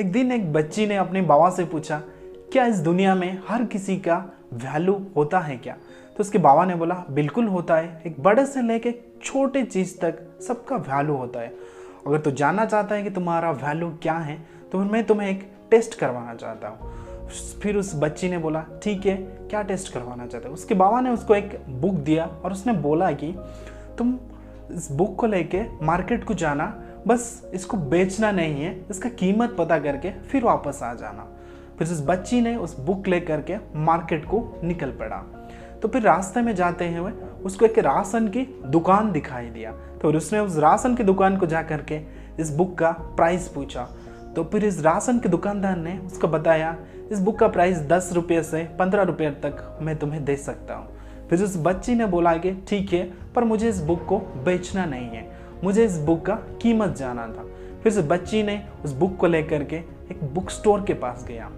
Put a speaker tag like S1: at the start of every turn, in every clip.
S1: एक दिन एक बच्ची ने अपने बाबा से पूछा, क्या इस दुनिया में हर किसी का वैल्यू होता है क्या? तो उसके बाबा ने बोला, बिल्कुल होता है। एक बड़े से लेके छोटे चीज़ तक सबका वैल्यू होता है। अगर तू जानना चाहता है कि तुम्हारा वैल्यू क्या है तो मैं तुम्हें एक टेस्ट करवाना चाहता हूँ। फिर उस बच्ची ने बोला, ठीक है, क्या टेस्ट करवाना चाहते हो? उसके बाबा ने उसको एक बुक दिया और उसने बोला कि तुम इस बुक को लेके मार्केट को जाना, बस इसको बेचना नहीं है, इसका कीमत पता करके फिर वापस आ जाना। फिर उस बच्ची ने उस बुक ले करके मार्केट को निकल पड़ा। तो फिर रास्ते में जाते हुए उसको एक राशन की दुकान दिखाई दिया। तो फिर उसने उस राशन की दुकान को जा करके इस बुक का प्राइस पूछा। तो फिर इस राशन के दुकानदार ने उसको बताया, इस बुक का प्राइस 10 रुपये से 15 रुपये तक मैं तुम्हें दे सकता हूँ। फिर उस बच्ची ने बोला कि ठीक है, पर मुझे इस बुक को बेचना नहीं है, मुझे इस बुक का कीमत जाना था। फिर उस बच्ची ने उस बुक को लेकर के एक बुक स्टोर के पास गया।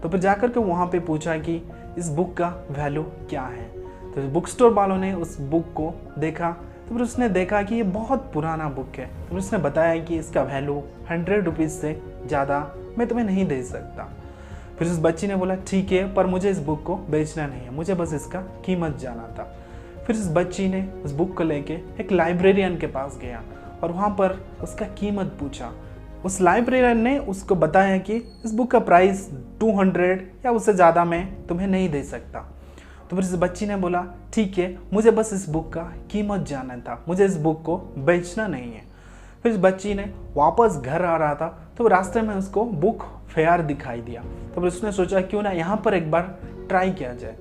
S1: तो फिर जाकर के वहाँ पे पूछा कि इस बुक का वैल्यू क्या है। तो बुक स्टोर वालों ने उस बुक को देखा। तो फिर उसने देखा कि ये बहुत पुराना बुक है। तो फिर उसने बताया कि इसका वैल्यू 100 रुपीज़ से ज़्यादा मैं तुम्हें नहीं दे सकता। फिर उस बच्ची ने बोला, ठीक है, पर मुझे इस बुक को बेचना नहीं है, मुझे बस इसका कीमत जाना था। फिर उस बच्ची ने उस बुक को लेके एक लाइब्रेरियन के पास गया और वहाँ पर उसका कीमत पूछा। उस लाइब्रेरियन ने उसको बताया कि इस बुक का प्राइस 200 या उससे ज़्यादा मैं तुम्हें नहीं दे सकता। तो फिर इस बच्ची ने बोला, ठीक है, मुझे बस इस बुक का कीमत जानना था, मुझे इस बुक को बेचना नहीं है। फिर इस बच्ची ने वापस घर आ रहा था तो रास्ते में उसको बुक फेयर दिखाई दिया। तो फिर उसने सोचा क्यों ना यहाँ पर एक बार ट्राई किया जाए।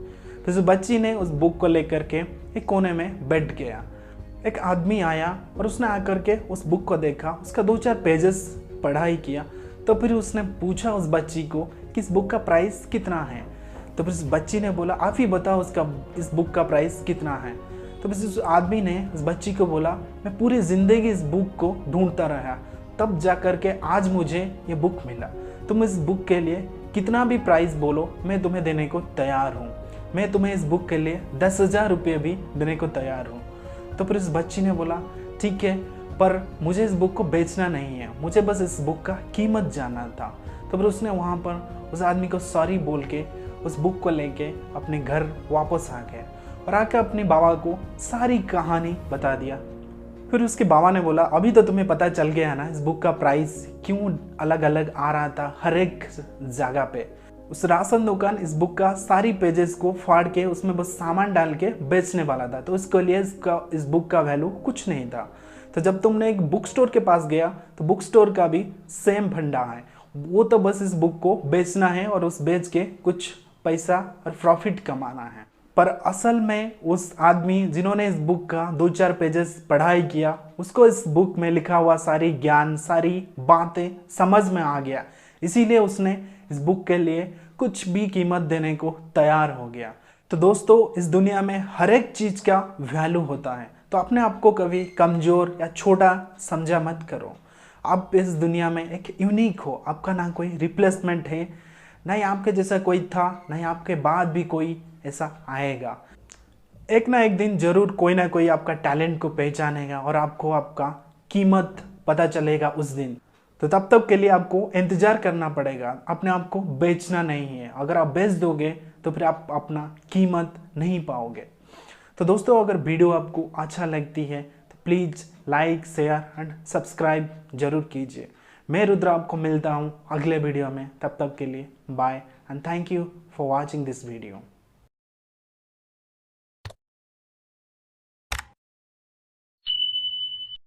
S1: फिर उस बच्ची ने उस बुक को लेकर के एक कोने में बैठ गया। एक आदमी आया और उसने आकर के उस बुक को देखा, उसका 2-4 पेजेस पढ़ाई किया। तो फिर उसने पूछा उस बच्ची को कि इस बुक का प्राइस कितना है। तो फिर उस बच्ची ने बोला, आप ही बताओ इस बुक का प्राइस कितना है। तो फिर उस आदमी ने उस बच्ची को बोला, मैं पूरी ज़िंदगी इस बुक को ढूंढता रहा, तब जा कर के आज मुझे ये बुक मिला। तुम इस बुक के लिए कितना भी प्राइस बोलो, मैं तुम्हें देने को तैयार हूँ। मैं तुम्हें इस बुक के लिए 10,000 रुपये भी देने को तैयार हूँ। तो फिर इस बच्ची ने बोला, ठीक है, पर मुझे इस बुक को बेचना नहीं है, मुझे बस इस बुक का कीमत जानना था। तो फिर उसने वहाँ पर उस आदमी को सॉरी बोल के उस बुक को लेके अपने घर वापस आ गया और आकर अपने बाबा को सारी कहानी बता दिया। फिर उसके बाबा ने बोला, अभी तो तुम्हें पता चल गया ना इस बुक का प्राइस क्यों अलग अलग आ रहा था हर एक जगह पे। उस राशन दुकान इस बुक का सारी पेजेस को फाड़ के उसमें बस सामान डाल के बेचने वाला था, तो इसके लिए इस बुक का वैल्यू कुछ नहीं था। तो जब तुमने एक बुक स्टोर के पास गया तो बुक स्टोर का भी सेम फंडा है, वो तो बस इस बुक को बेचना है और उस बेच के कुछ पैसा और प्रॉफिट कमाना है। पर असल में उस आदमी जिन्होंने इस बुक का 2-4 पेजेस पढ़ाई किया, उसको इस बुक में लिखा हुआ सारी ज्ञान, सारी बातें समझ में आ गया, इसीलिए उसने इस बुक के लिए कुछ भी कीमत देने को तैयार हो गया। तो दोस्तों, इस दुनिया में हर एक चीज़ का वैल्यू होता है, तो अपने आप को कभी कमज़ोर या छोटा समझा मत करो। आप इस दुनिया में एक यूनिक हो, आपका ना कोई रिप्लेसमेंट है, ना ही आपके जैसा कोई था, ना ही आपके बाद भी कोई ऐसा आएगा। एक ना एक दिन जरूर कोई ना कोई आपका टैलेंट को पहचानेगा और आपको आपका कीमत पता चलेगा उस दिन। तो तब तक के लिए आपको इंतज़ार करना पड़ेगा, अपने आप को बेचना नहीं है। अगर आप बेच दोगे तो फिर आप अपना कीमत नहीं पाओगे। तो दोस्तों, अगर वीडियो आपको अच्छा लगती है तो please like, share and subscribe जरूर कीजिए। मैं रुद्र आपको मिलता हूँ अगले वीडियो में। तब तक के लिए bye and thank you for watching this video.